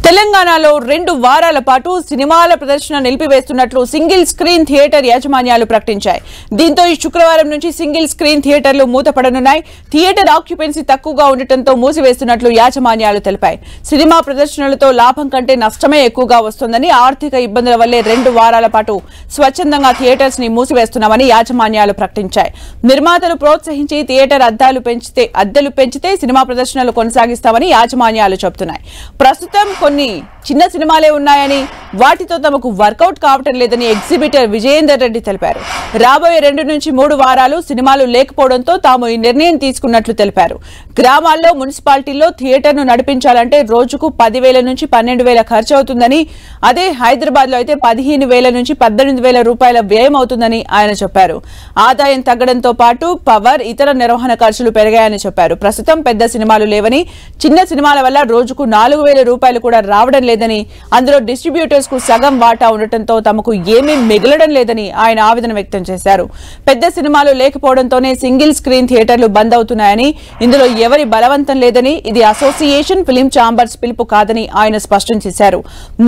తెలంగాణలో 2 వారాల పాటు సినిమాల ప్రదర్శన నిలిపివేస్తున్నట్లు సింగిల్ స్క్రీన్ థియేటర్ యాజమాన్యాలు ప్రకటించాయి. దీంతో ఈ శుక్రవారం నుంచి సింగిల్ స్క్రీన్ థియేటర్లు మూతపడనున్నాయి. థియేటర్ ఆక్యుపెన్సీ తక్కువగా ఉండటంతో మూసివేస్తున్నట్లు యాజమాన్యాలు తెలిపాయి. సినిమా ప్రదర్శనలతో లాభం కంటే నష్టమే ఎక్కువగా వస్తోందని, ఆర్థిక ఇబ్బందుల వల్లే 2 వారాల పాటు స్వచ్ఛందంగా థియేటర్స్ ని మూసివేస్తున్నామని యాజమాన్యాలు ప్రకటించాయి. నిర్మాతలు ప్రోత్సహించి థియేటర్ అద్దెలు పెంచితే సినిమా ప్రదర్శనలు కొనసాగిస్తామని యాజమాన్యాలు చెబుతున్నాయి. ప్రస్తుతం కొన్ని చిన్న సినిమాలే ఉన్నాయని, వాటితో తమకు వర్కౌట్ కావటం లేదని ఎగ్జిబిటర్ విజయేందర్ రెడ్డి తెలిపారు. రాబోయే 2 నుంచి 3 వారాలు సినిమాలు లేకపోవడంతో తాము ఈ నిర్ణయం తీసుకున్నట్లు తెలిపారు. గ్రామాల్లో, మున్సిపాలిటీల్లో థియేటర్ను నడిపించాలంటే రోజుకు 10,000 నుంచి 12,000 ఖర్చు అవుతుందని, అదే హైదరాబాద్ లో అయితే 15,000 నుంచి 18,000 రూపాయల వ్యయం అవుతుందని ఆయన చెప్పారు. ఆదాయం తగ్గడంతో పాటు పవర్, ఇతర నిర్వహణ ఖర్చులు పెరిగాయని చెప్పారు. ప్రస్తుతం పెద్ద సినిమాలు లేవని, చిన్న సినిమాల వల్ల రోజుకు 4,000 రూపాయలు కూడా రావడం లేదని, అందులో డిస్ట్రిబ్యూటర్స్ కు సగం వాటా ఉండటంతో తమకు ఏమీ మిగలడం లేదని ఆయన ఆవేదన వ్యక్తం చేశారు. పెద్ద సినిమాలు లేకపోవడంతోనే సింగిల్ స్క్రీన్ థియేటర్లు బంద్ అవుతున్నాయని, ఇందులో ఎవరి బలవంతం లేదని, ఇది అసోసియేషన్ ఫిలిం ఛాంబర్స్ పిలుపు కాదని ఆయన స్పష్టం చేశారు.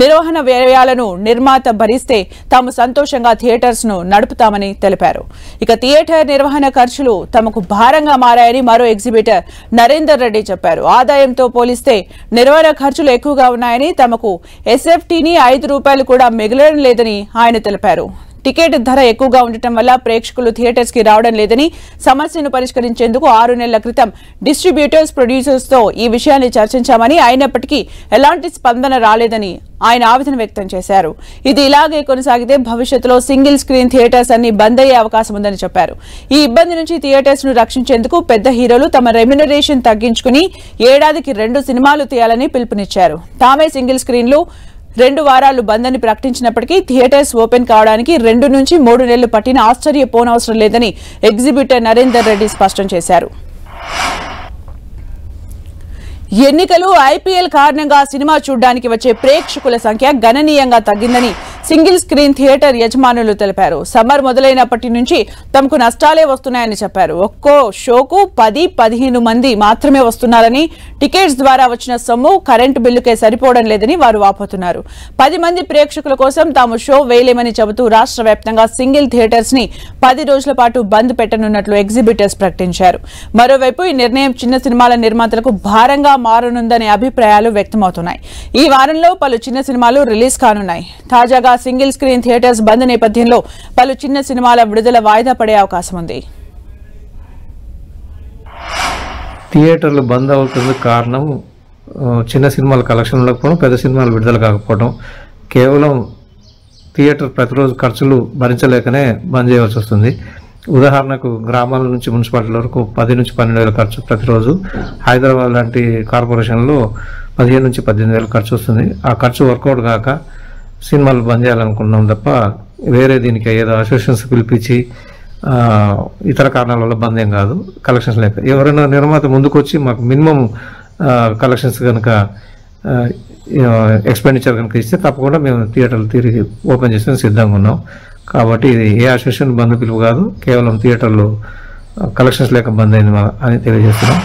నిర్వహణ వ్యయాలను నిర్మాత భరిస్తే తాము సంతోషంగా థియేటర్స్ ను నడుపుతామని తెలిపారు. ఇక థియేటర్ నిర్వహణ ఖర్చులు తమకు భారంగా మారాయని మరో ఎగ్జిబిటర్ నరేందర్ రెడ్డి చెప్పారు. ఆదాయంతో పోలిస్తే నిర్వహణ ఖర్చులు ఎక్కువగా ఉన్నాయని, తమకు ఎస్ఎఫ్టీని 5 రూపాయలు కూడా మిగలడం లేదని ఆయన తెలిపారు. టికెట్ ధర ఎక్కువగా ఉండటం వల్ల ప్రేక్షకులు థియేటర్స్ కి రావడం లేదని, సమస్యను పరిష్కరించేందుకు 6 నెలల క్రితం డిస్ట్రిబ్యూటర్స్, ప్రొడ్యూసర్స్ తో ఈ విషయాన్ని చర్చించామని, అయినప్పటికీ ఎలాంటి స్పందన రాలేదని ఆయన ఆవేదన వ్యక్తం చేశారు. ఇది ఇలాగే కొనసాగితే భవిష్యత్తులో సింగిల్ స్క్రీన్ థియేటర్స్ అన్ని బంద్ అయ్యే అవకాశం ఉందని చెప్పారు. ఈ ఇబ్బంది నుంచి థియేటర్స్ ను రక్షించేందుకు పెద్ద హీరోలు తమ రెమ్యునరేషన్ తగ్గించుకుని ఏడాదికి 2 సినిమాలు తీయాలని పిలుపునిచ్చారు. తామే సింగిల్ స్క్రీన్లు 2 వారాలు బంద్ అని ప్రకటించినప్పటికీ థియేటర్స్ ఓపెన్ కావడానికి 2 నుంచి 3 నెలలు పట్టిన ఆశ్చర్యపోనవసరం లేదని ఎగ్జిబిటర్ నరేందర్ రెడ్డి స్పష్టం చేశారు. ఎన్నికలు, ఐపీఎల్ కారణంగా సినిమా చూడడానికి వచ్చే ప్రేక్షకుల సంఖ్య గణనీయంగా తగ్గిందని సింగిల్ స్క్రీన్ థియేటర్ యజమానులు తెలిపారు. సమ్మర్ మొదలైనప్పటి నుంచి తమకు నష్టాలే వస్తున్నాయని చెప్పారు. ఒక్కో షోకు 10-15 మంది మాత్రమే వస్తున్నారని, టికెట్స్ ద్వారా వచ్చిన సొమ్ము కరెంటు బిల్లుకే సరిపోవడం లేదని వారు వాపోతున్నారు. 10 మంది ప్రేక్షకుల కోసం తాము షో వేయలేమని చెబుతూ రాష్ట్ర వ్యాప్తంగా సింగిల్ థియేటర్స్ ని 10 రోజుల పాటు బంద్ పెట్టనున్నట్లు ఎగ్జిబిటర్స్ ప్రకటించారు. మరోవైపు ఈ నిర్ణయం చిన్న సినిమాల నిర్మాతలకు భారంగా మారనుందనే అభిప్రాయాలు వ్యక్తమవుతున్నాయి. ఈ వారంలో పలు చిన్న సినిమాలు రిలీజ్ కానున్నాయి. తాజాగా సింగిల్ స్క్రీన్ థియేటర్స్ బంద్ నేపథ్యంలో పలు చిన్న సినిమాల విడుదల వాయిదా పడే అవకాశం ఉంది. థియేటర్లు బంద్ అవుతుంది కారణం చిన్న సినిమాల కలెక్షన్ లేకపోవడం, పెద్ద సినిమాలు విడుదల కాకపోవడం. కేవలం థియేటర్ ప్రతిరోజు ఖర్చులు భరించలేకనే బంద్ చేయవలసి వస్తుంది. ఉదాహరణకు గ్రామాల నుంచి మున్సిపాలిటీల వరకు 10 నుంచి 12,000 ఖర్చు ప్రతిరోజు. హైదరాబాద్ లాంటి కార్పొరేషన్లో 15 నుంచి 18,000 ఖర్చు వస్తుంది. ఆ ఖర్చు వర్కౌట్ కాక సినిమాలు బంద్ చేయాలనుకున్నాం తప్ప వేరే దీనికి ఏదో అసోసియేషన్స్ పిలిపించి ఇతర కారణాల వల్ల బంద్ ఏం కాదు. కలెక్షన్స్ లేక ఎవరైనా నిర్మాత ముందుకు వచ్చి మాకు మినిమం కలెక్షన్స్ కనుక ఎక్స్పెండిచర్ కనుక ఇస్తే తప్పకుండా మేము థియేటర్లు తిరిగి ఓపెన్ చేసిన సిద్ధంగా ఉన్నాం. కాబట్టి ఇది ఏ అసోసియేషన్ బంద్ పిలుపు కాదు, కేవలం థియేటర్లు కలెక్షన్స్ లేక బంద్ అయింది అని తెలియజేస్తున్నాం.